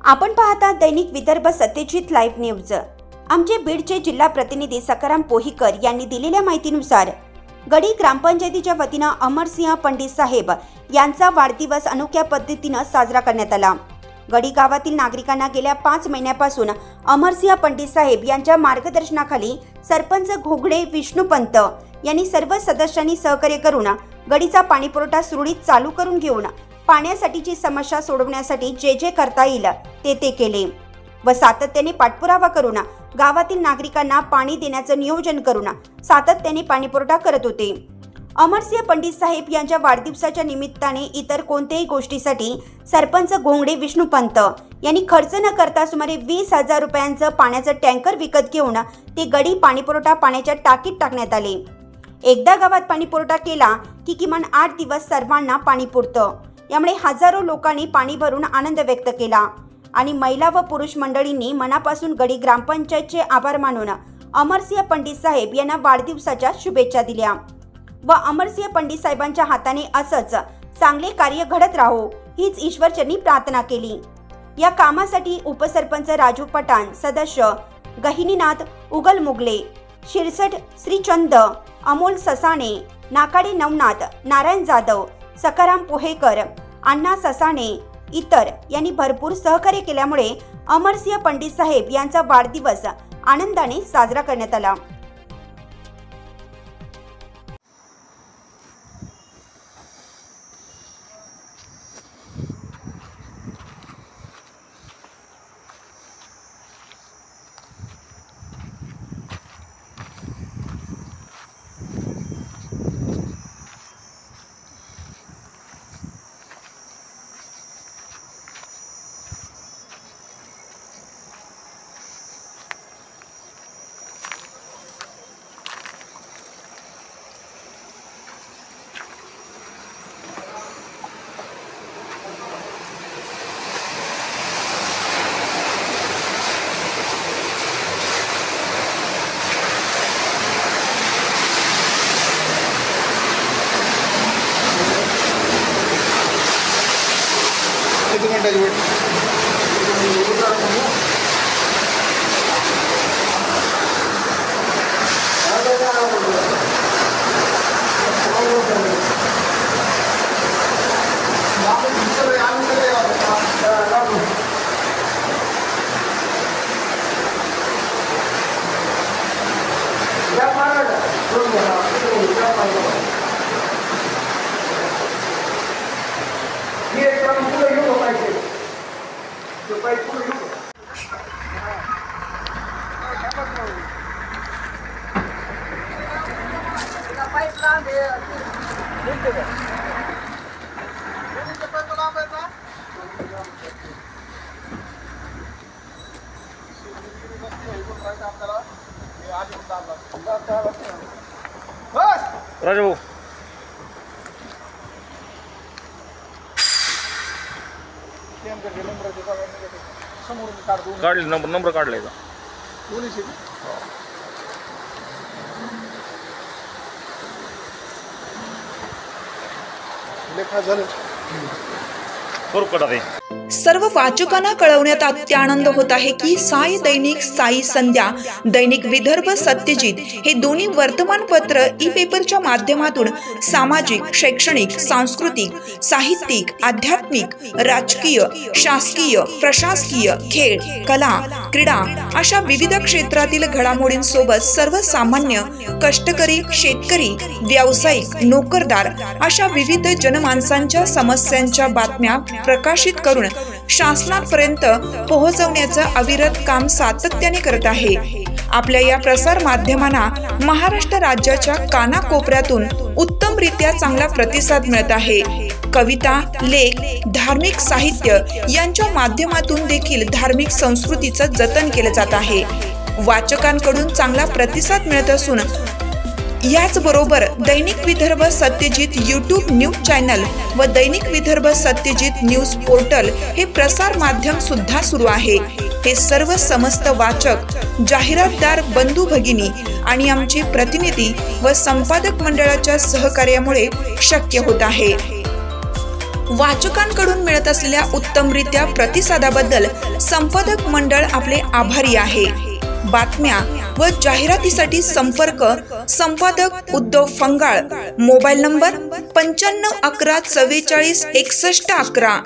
आपण पाहता दैनिक Vidarbha Satyajit live news. आमचे बीडचे जिल्हा प्रतिनिधी सकाराम पोहीकर यांनी दिलेल्या माहितीनुसार गडी ग्रामपंचायतीच्या वतीने अमरसिंह पंडित साहेब यांचा वाढदिवस अनोख्या पद्धतीने साजरा करण्यात आला। गडी गावातील नागरिकांना गेल्या 5 महिन्यापासून अमरसिंह पंडित साहेब यांच्या मार्गदर्शनाखाली सरपंच घोगडे विष्णुपंत यांनी सर्व सदस्यांनी सहकार्य करून गडीचा पाणीपुरवठा सुरळीत चालू करून घेऊन पाण्यासाठीची समस्या सोडवण्यासाठी जे करता येईल ते केले व सातत्याने पाठपुरावा करून गावातील नागरिकांना पाणी देण्याचे नियोजन करून सातत्याने पाणीपुरवठा करत होते। अमरसिंह पंडित साहेब यांच्या वाढदिवसाच्या निमित्ताने इतर कोणत्याही गोष्टीसाठी सरपंच घोगडे विष्णुपंत यांनी खर्च न करता सुमारे 20,000 रुपयांचं पाण्याचं टँकर विकत घेऊन ते गडी पाणीपुरवठा पाण्याच्या टाकीत टाकण्यात आले। एकदा गावात पाणीपुरवठा केला की किमान 8 दिवस सर्वांना पाणी पुरतं। यामुळे हजारो लोकांनी पाणी भरून आनंद व्यक्त केला आणि महिला व पुरुष मंडळींनी मनापासून गडी ग्रामपंचायतचे आभार मानून अमरसिंह पंडित साहेब यांना वाढदिवसाच्या शुभेच्छा दिल्या व अमरसिंह पंडित साहेबांच्या हाताने असंच चांगले कार्य घडत राहो हीच ईश्वरचरणी प्रार्थना केली। या कामासाठी उपसरपंच राजू पठाण, सदस्य गहिनीनाथ उगल मुगले, शिरसट श्रीचंद, अमोल ससाणे, नाकाडे नवनाथ, नारायण जाधव, सकाराम पोहेकर, अण्णा ससाणे इतर यांनी भरपूर सहकार्य केल्यामुळे अमरसिंह पंडित साहेब यांचा वाढदिवस आनंदाने साजरा करण्यात आला। राजू काढले नंबर काढलाय का लेखा झालं सर्व वाचकांना कळवण्यात अत्यानंद होत आहे की साई दैनिक, साई संध्या, दैनिक विदर्भ सत्यजित हे दोन्ही वर्तमानपत्र ई पेपरच्या माध्यमातून सामाजिक, शैक्षणिक, सांस्कृतिक, साहित्यिक, आध्यात्मिक, राजकीय, शासकीय, प्रशासकीय, खेळ, कला, क्रीडा अशा विविध क्षेत्रातील घडामोडींसोबत सर्वसामान्य, कष्टकरी, शेतकरी, व्यावसायिक, नोकरदार अशा विविध जनमानसांच्या समस्यांच्या बातम्या प्रकाशित करून शासनापर्यंत पोहोचवण्याचं अविरत काम सातत्याने करत आहे। आपल्या या प्रसार माध्यमांना महाराष्ट्र राज्याच्या कानाकोपऱ्यातून उत्तमरित्या चांगला प्रतिसाद मिळत आहे। कविता, लेख, धार्मिक साहित्य यांच्या माध्यमातून देखील धार्मिक संस्कृतीचं जतन केलं जात आहे। वाचकांकडून चांगला प्रतिसाद मिळत असून याचबरोबर दैनिक Vidarbha Satyajit YouTube news channel व दैनिक विदर्भ सत्यजित न्यूज पोर्टल हे प्रसार माध्यम सुद्धा सुरू आहे। हे सर्व समस्त वाचक, जाहिरातदार बंधू भगिनी आणि आमचे प्रतिनिधी व संपादक मंडळाच्या सहकार्यामुळे शक्य होत आहे। वाचकांकडून मिळत असलेल्या उत्तमरित्या प्रतिसादाबद्दल संपादक मंडळ आपले आभारी आहे. बातम्या व जाहिरातीसाठी संपर्क संपादक उद्धव फंगाळ. Mobile number 95 11 44 61 11.